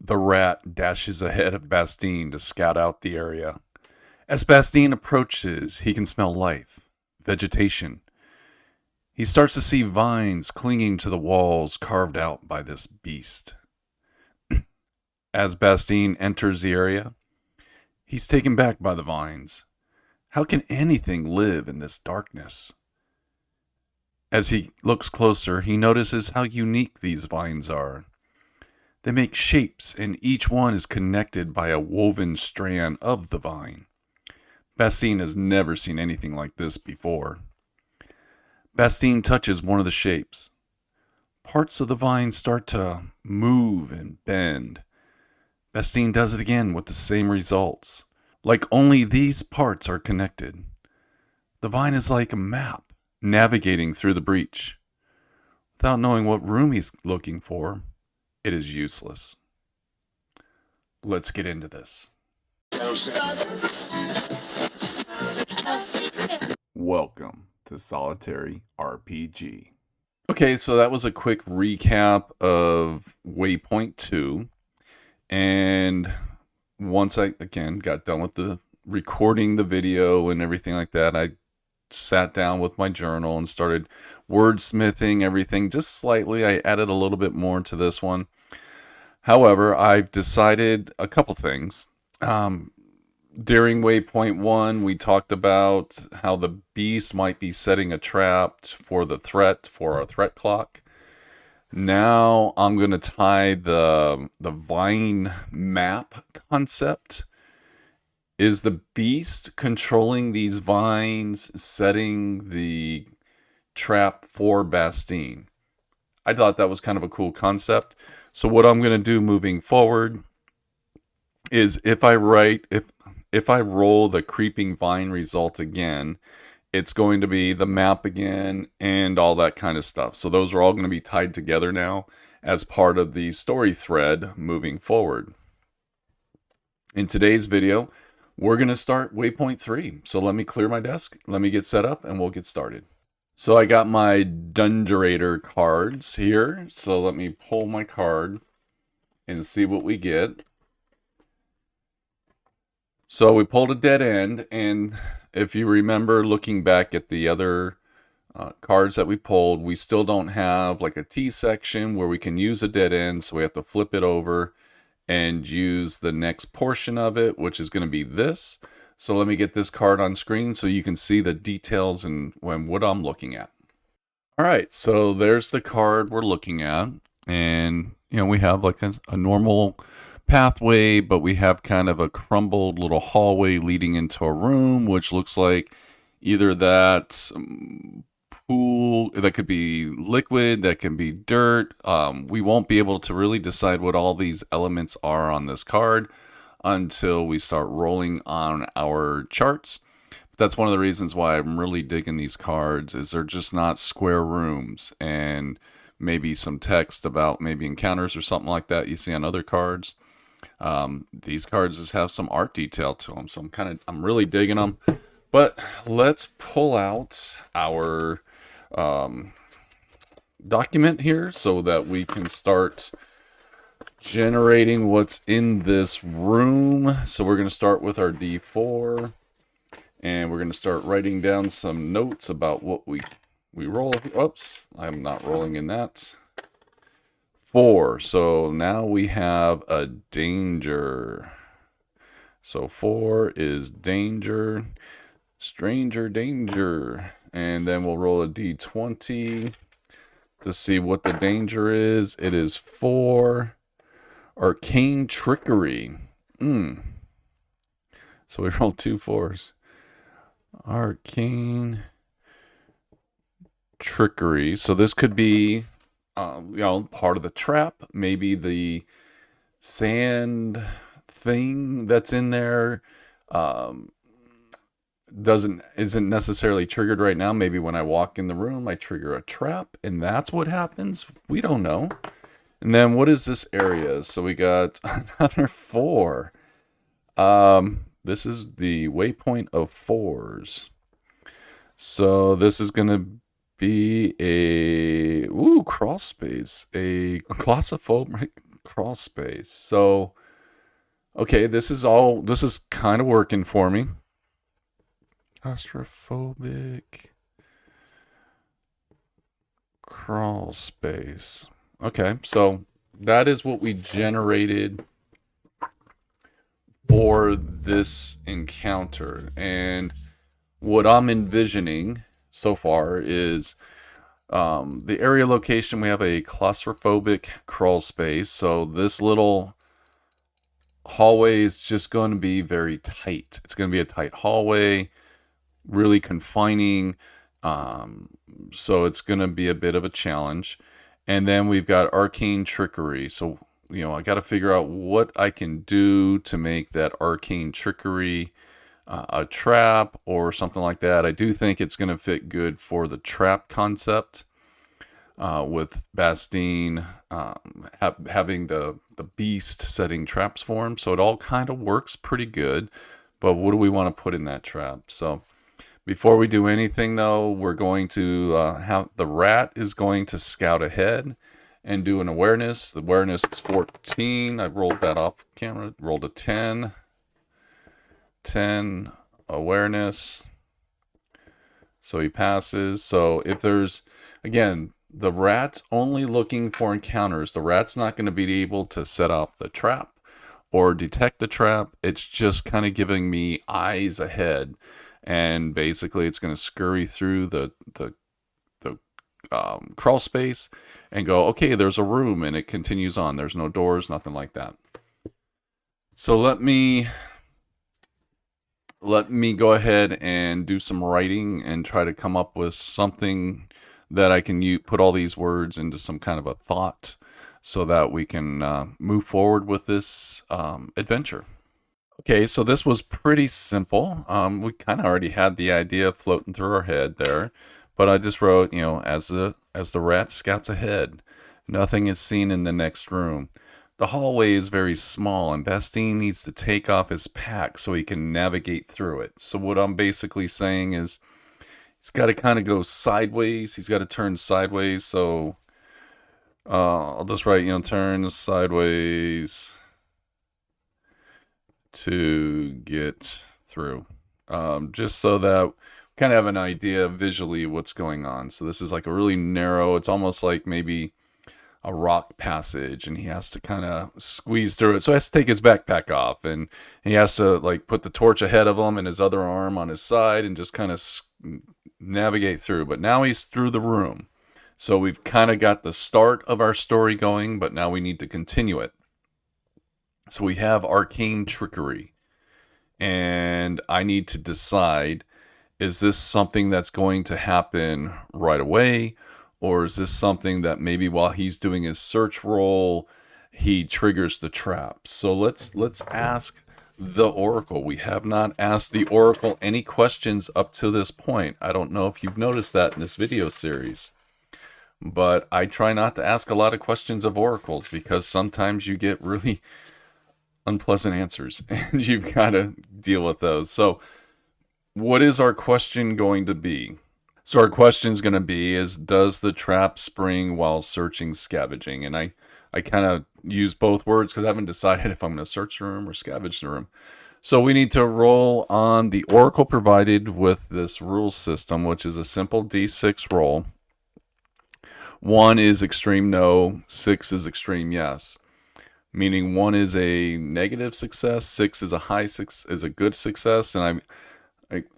The rat dashes ahead of Bastin to scout out the area. As Bastin approaches, he can smell life, vegetation. He starts to see vines clinging to the walls carved out by this beast. As Bastin enters the area, he's taken back by the vines. How can anything live in this darkness? As he looks closer, he notices how unique these vines are. They make shapes, and each one is connected by a woven strand of the vine. Bastin has never seen anything like this before. Bastin touches one of the shapes. Parts of the vine start to move and bend. Bastin does it again with the same results. Like only these parts are connected. The vine is like a map, navigating through the breach. Without knowing what room he's looking for, it is useless. Let's get into this. Welcome to Solitary RPG. Okay, so that was a quick recap of Waypoint 2. And once I, again, got done with the recording the video and everything like that, I sat down with my journal and started wordsmithing everything just slightly. I added a little bit more to this one. However, I've decided a couple things. During Waypoint 1, we talked about how the beast might be setting a trap for the threat, for our threat clock. Now I'm going to tie the vine map concept. Is the beast controlling these vines, setting the trap for Bastin? I thought that was kind of a cool concept. So what I'm going to do moving forward is if I roll the creeping vine result again, it's going to be the map again and all that kind of stuff. So those are all going to be tied together now as part of the story thread moving forward. In today's video, we're going to start Waypoint 3. So let me clear my desk, let me get set up, and we'll get started. So I got my Dundurator cards here. So let me pull my card and see what we get. So we pulled a dead end, and if you remember looking back at the other cards that we pulled, we still don't have like a T section where we can use a dead end, so we have to flip it over and use the next portion of it, which is going to be this. So let me get this card on screen so you can see the details and what I'm looking at. All right, so there's the card we're looking at, and we have like a normal pathway, but we have kind of a crumbled little hallway leading into a room, which looks like either that pool that could be liquid, that can be dirt. We won't be able to really decide what all these elements are on this card until we start rolling on our charts. But that's one of the reasons why I'm really digging these cards, is they're just not square rooms, and maybe some text about maybe encounters or something like that you see on other cards. These cards just have some art detail to them, so I'm really digging them. But let's pull out our document here so that we can start generating what's in this room. So we're going to start with our D4, and we're going to start writing down some notes about what we roll. Oops, I'm not rolling in that. 4. So now we have a danger. So 4 is danger. Stranger danger. And then we'll roll a d20 to see what the danger is. It is 4. Arcane trickery. So we rolled 2 4s. Arcane trickery. So this could be part of the trap, maybe the sand thing that's in there isn't necessarily triggered right now. Maybe when I walk in the room, I trigger a trap, and that's what happens. We don't know. And then what is this area? So we got another 4. This is the waypoint of 4s. So this is going to be a crawl space, a claustrophobic crawl space. So, okay, this is kind of working for me. Claustrophobic crawl space. Okay, so that is what we generated for this encounter. And what I'm envisioning so far is the area location. We have a claustrophobic crawl space. So this little hallway is just going to be very tight. It's going to be a tight hallway, really confining. So it's going to be a bit of a challenge. And then we've got arcane trickery. So, I got to figure out what I can do to make that arcane trickery a trap or something like that. I do think it's going to fit good for the trap concept with Bastin having the beast setting traps for him. So it all kind of works pretty good. But what do we want to put in that trap? So before we do anything, though, we're going to have the rat is going to scout ahead and do an awareness. The awareness is 14. I rolled that off camera. Rolled a 10. 10 awareness. So he passes. So if there's, again, the rat's only looking for encounters. The rat's not going to be able to set off the trap or detect the trap. It's just kind of giving me eyes ahead. And basically it's going to scurry through the crawl space and go, okay, there's a room, and it continues on. There's no doors, nothing like that. So let me go ahead and do some writing and try to come up with something that I can put all these words into some kind of a thought so that we can move forward with this adventure. Okay, so this was pretty simple. We kind of already had the idea floating through our head there, but I just wrote, as the rat scouts ahead, nothing is seen in the next room. The hallway is very small, and Bastin needs to take off his pack so he can navigate through it. So what I'm basically saying is he's got to kind of go sideways. He's got to turn sideways. So I'll just write, turn sideways to get through. Just so that we kind of have an idea visually what's going on. So this is like a really narrow, it's almost like maybe a rock passage, and he has to kind of squeeze through it. So he has to take his backpack off, and he has to like put the torch ahead of him and his other arm on his side and just kind of navigate through. But now he's through the room. So we've kind of got the start of our story going, but now we need to continue it. So we have arcane trickery, and I need to decide, is this something that's going to happen right away? Or is this something that maybe while he's doing his search roll, he triggers the trap? So let's ask the Oracle. We have not asked the Oracle any questions up to this point. I don't know if you've noticed that in this video series, but I try not to ask a lot of questions of oracles because sometimes you get really unpleasant answers and you've got to deal with those. So what is our question going to be? So our question is going to be is, does the trap spring while searching scavenging? And I kind of use both words because I haven't decided if I'm going to search the room or scavenge the room. So we need to roll on the Oracle provided with this rule system, which is a simple D6 roll. 1 is extreme no, 6 is extreme yes. Meaning 1 is a negative success, 6 is a is a good success, and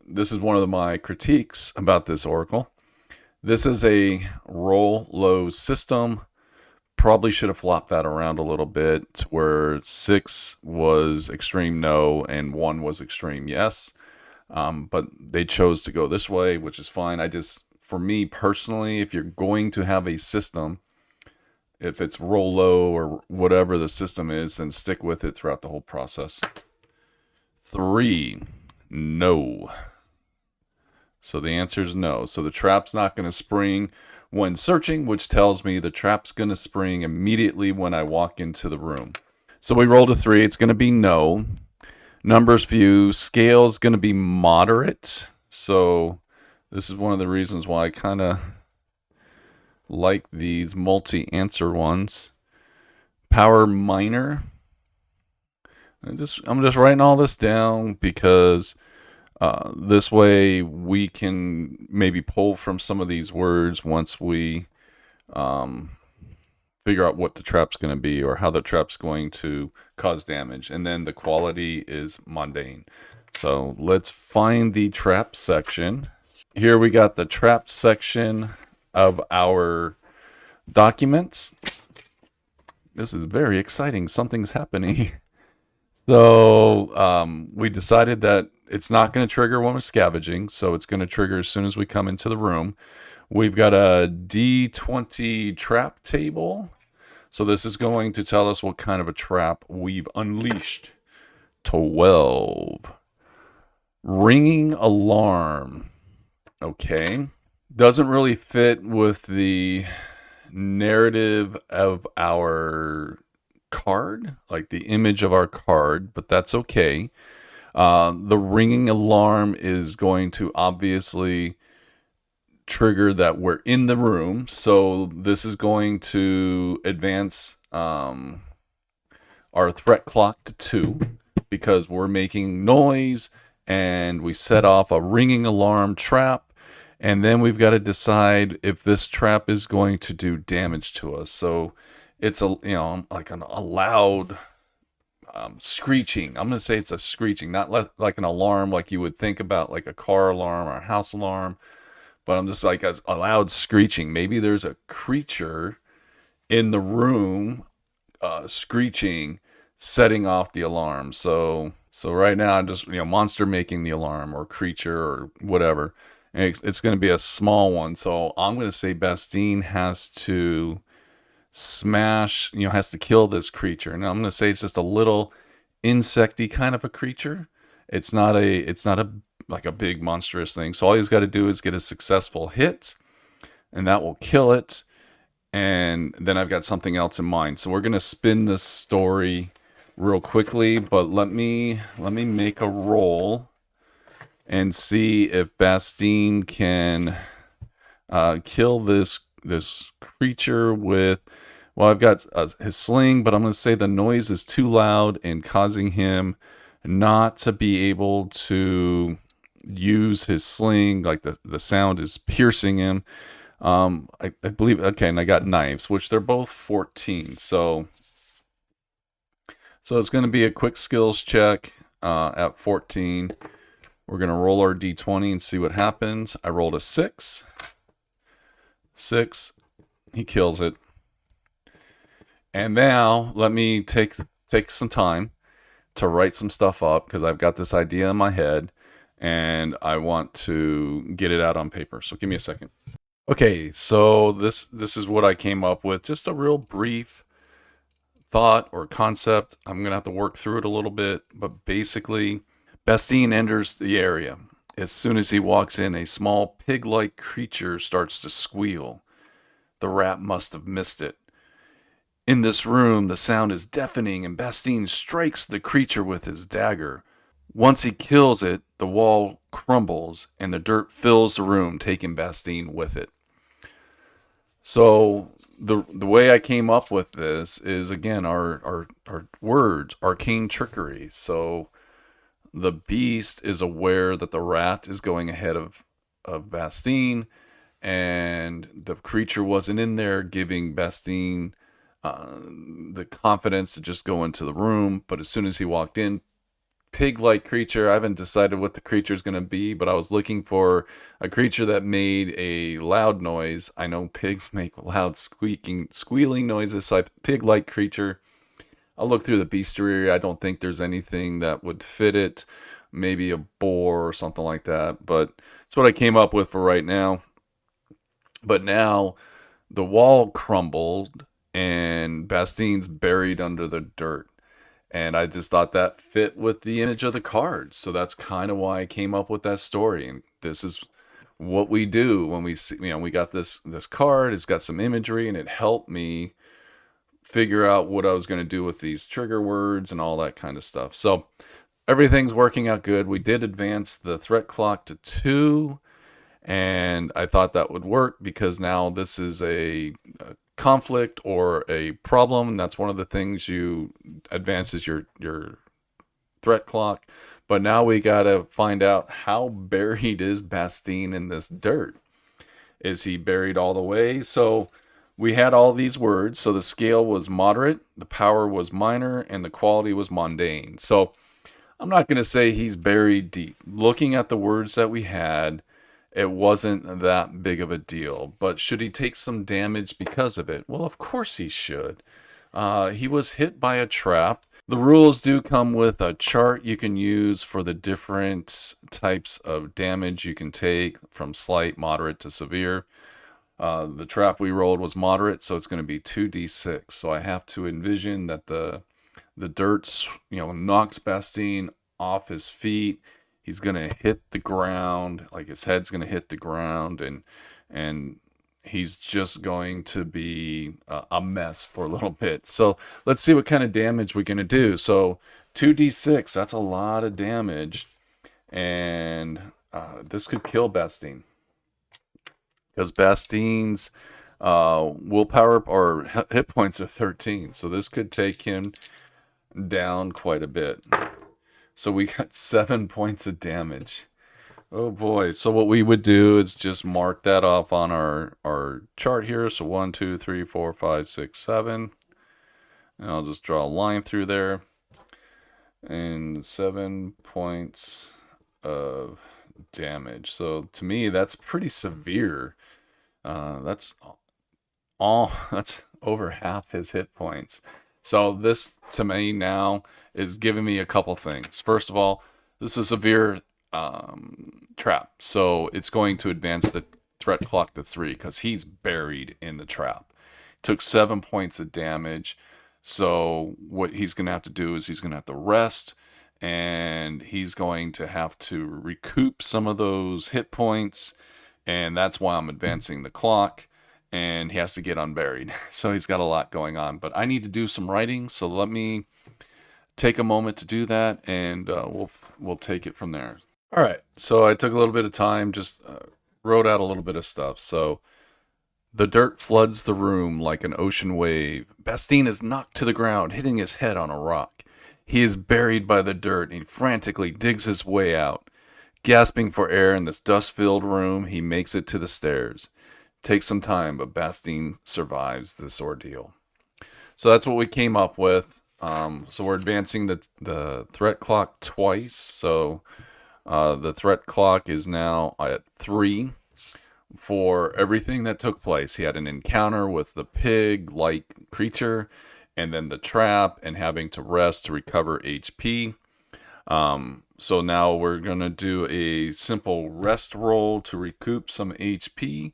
this is one of my critiques about this Oracle. This is a roll low system. Probably should have flopped that around a little bit where 6 was extreme no and 1 was extreme yes. But they chose to go this way, which is fine. For me personally, if you're going to have a system, if it's roll low or whatever the system is, then stick with it throughout the whole process. 3. No. So the answer is no. So the trap's not going to spring when searching, which tells me the trap's going to spring immediately when I walk into the room. So we rolled a 3. It's going to be no. Numbers view. Scale is going to be moderate. So this is one of the reasons why I kind of like these multi-answer ones. Power miner. I'm just writing all this down because this way we can maybe pull from some of these words once we um, figure out what the trap's going to be or how the trap's going to cause damage. And then the quality is mundane. So let's find the trap section. Here we got the trap section of our documents. This is very exciting. Something's happening. So we decided that it's not going to trigger when we're scavenging, so it's going to trigger as soon as we come into the room. We've got a D20 trap table. So this is going to tell us what kind of a trap we've unleashed. 12. Ringing alarm. Okay. Doesn't really fit with the narrative of our card, like the image of our card, but that's okay. The ringing alarm is going to obviously trigger that we're in the room, so this is going to advance our threat clock to 2 because we're making noise and we set off a ringing alarm trap, and then we've got to decide if this trap is going to do damage to us. So it's a like a loud screeching. I'm gonna say it's a screeching, not like an alarm like you would think about, like a car alarm or a house alarm, but I'm just like a loud screeching. Maybe there's a creature in the room screeching, setting off the alarm. So right now I'm just monster making the alarm or creature or whatever, and it's going to be a small one. So I'm going to say Bastin has to smash, has to kill this creature. And I'm going to say it's just a little insecty kind of a creature. It's not a like a big monstrous thing. So all he's got to do is get a successful hit, and that will kill it. And then I've got something else in mind. So we're going to spin this story real quickly, but let me make a roll and see if Bastin can kill this creature with. Well, I've got his sling, but I'm going to say the noise is too loud and causing him not to be able to use his sling. Like the sound is piercing him. I believe, okay, and I got knives, which they're both 14. So it's going to be a quick skills check at 14. We're going to roll our d20 and see what happens. I rolled a 6. 6. He kills it. And now let me take some time to write some stuff up because I've got this idea in my head and I want to get it out on paper. So give me a second. Okay, so this is what I came up with. Just a real brief thought or concept. I'm going to have to work through it a little bit, but basically, Bastin enters the area. As soon as he walks in, a small pig-like creature starts to squeal. The rat must have missed it. In this room, the sound is deafening, and Bastin strikes the creature with his dagger. Once he kills it, the wall crumbles, and the dirt fills the room, taking Bastin with it. So the way I came up with this is, again, our words, arcane trickery. So the beast is aware that the rat is going ahead of Bastin, and the creature wasn't in there, giving Bastin the confidence to just go into the room. But as soon as he walked in, pig-like creature, I haven't decided what the creature is going to be, but I was looking for a creature that made a loud noise. I know pigs make loud squealing noises, so pig-like creature. I'll look through the bestiary. I don't think there's anything that would fit it. Maybe a boar or something like that, but it's what I came up with for right now. But now the wall crumbled and Bastin's buried under the dirt. And I just thought that fit with the image of the cards. So that's kind of why I came up with that story. And this is what we do when we see, we got this card. It's got some imagery, and it helped me figure out what I was going to do with these trigger words and all that kind of stuff. So everything's working out good. We did advance the threat clock to 2. And I thought that would work because now this is a conflict or a problem. And that's one of the things you advances your threat clock. But now we gotta find out, how buried is Bastin in this dirt? Is he buried all the way? So we had all these words. So the scale was moderate, the power was minor, and the quality was mundane. So I'm not going to say he's buried deep. Looking at the words that we had, it wasn't that big of a deal. But should he take some damage because of it? Well, of course he should. He was hit by a trap. The rules do come with a chart you can use for the different types of damage you can take, from slight, moderate to severe. The trap we rolled was moderate, so it's going to be 2d6. So I have to envision that the dirt, knocks Bastin off his feet. He's gonna hit the ground, like his head's gonna hit the ground, and he's just going to be a mess for a little bit. So let's see what kind of damage we're gonna do. So 2d6, that's a lot of damage, and this could kill Bastin, because Bastin's willpower or hit points are 13. So this could take him down quite a bit. So we got 7 points of damage. Oh boy. So what we would do is just mark that off on our chart here. So 1, 2, 3, 4, 5, 6, 7. And I'll just draw a line through there. And 7 points of damage. So to me, that's pretty severe. That's over half his hit points. So this, to me now, is giving me a couple things. First of all, this is a severe trap. So it's going to advance the threat clock to 3 because he's buried in the trap. Took 7 points of damage. So what he's going to have to do is he's going to have to rest, and he's going to have to recoup some of those hit points. And that's why I'm advancing the clock. And he has to get unburied. So he's got a lot going on. But I need to do some writing, so let me take a moment to do that, and we'll take it from there. All right. So I took a little bit of time, just wrote out a little bit of stuff. So the dirt floods the room like an ocean wave. Bastin is knocked to the ground, hitting his head on a rock. He is buried by the dirt, and he frantically digs his way out. Gasping for air in this dust-filled room, he makes it to the stairs. Takes some time, but Bastin survives this ordeal. So that's what we came up with. So we're advancing the threat clock twice. So the threat clock is now at 3 for everything that took place. He had an encounter with the pig-like creature, and then the trap, and having to rest to recover HP. So now we're going to do a simple rest roll to recoup some HP.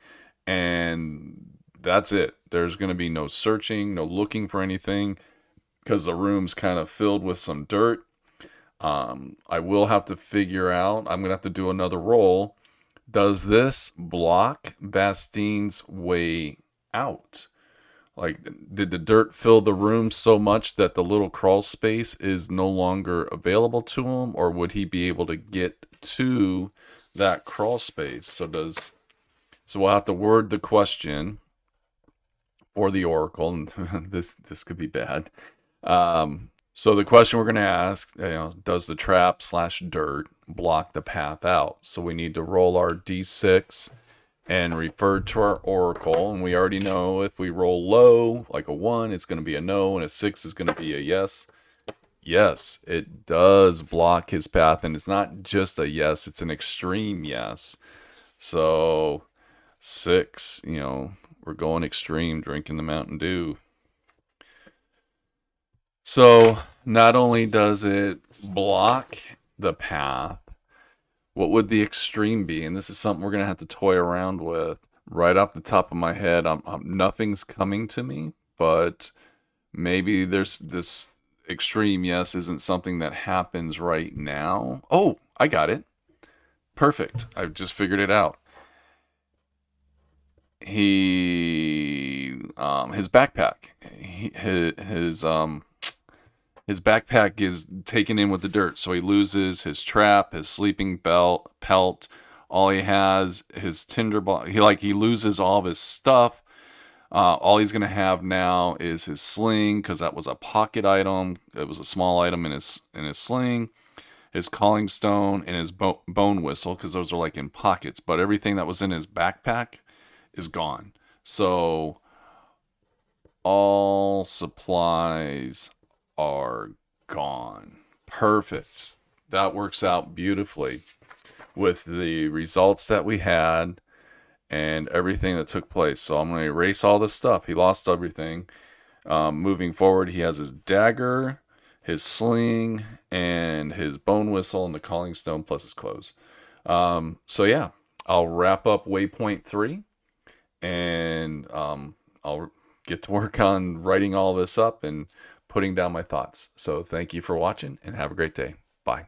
And that's it. There's going to be no searching, no looking for anything, because the room's kind of filled with some dirt. I will have to figure out, I'm going to have to do another roll. Does this block Bastin's way out? Like, did the dirt fill the room so much that the little crawl space is no longer available to him? Or would he be able to get to that crawl space? So we'll have to word the question for the oracle, and this could be bad. So the question we're going to ask, does the trap/dirt block the path out? So we need to roll our d6 and refer to our oracle, and we already know if we roll low, like a 1, it's going to be a no, and a 6 is going to be a yes. Yes, it does block his path, and it's not just a yes, it's an extreme yes. So 6, we're going extreme, drinking the Mountain Dew. So not only does it block the path, what would the extreme be? And this is something we're going to have to toy around with. Right off the top of my head, nothing's coming to me, but maybe there's this extreme yes isn't something that happens right now. Oh, I got it. Perfect. I've just figured it out. His backpack. His backpack is taken in with the dirt, so he loses his trap, his sleeping pelt. All he has, his tinderbox. He loses all of his stuff. All he's going to have now is his sling, because that was a pocket item. It was a small item in his sling, his calling stone, and his bone whistle, because those are like in pockets. But everything that was in his backpack is gone. So all supplies are gone. Perfect. That works out beautifully with the results that we had and everything that took place. So I'm going to erase all this stuff. He lost everything. Moving forward, he has his dagger, his sling, and his bone whistle, and the calling stone plus his clothes. So yeah, I'll wrap up Waypoint 3, and I'll get to work on writing all this up and putting down my thoughts. So thank you for watching, and have a great day. Bye.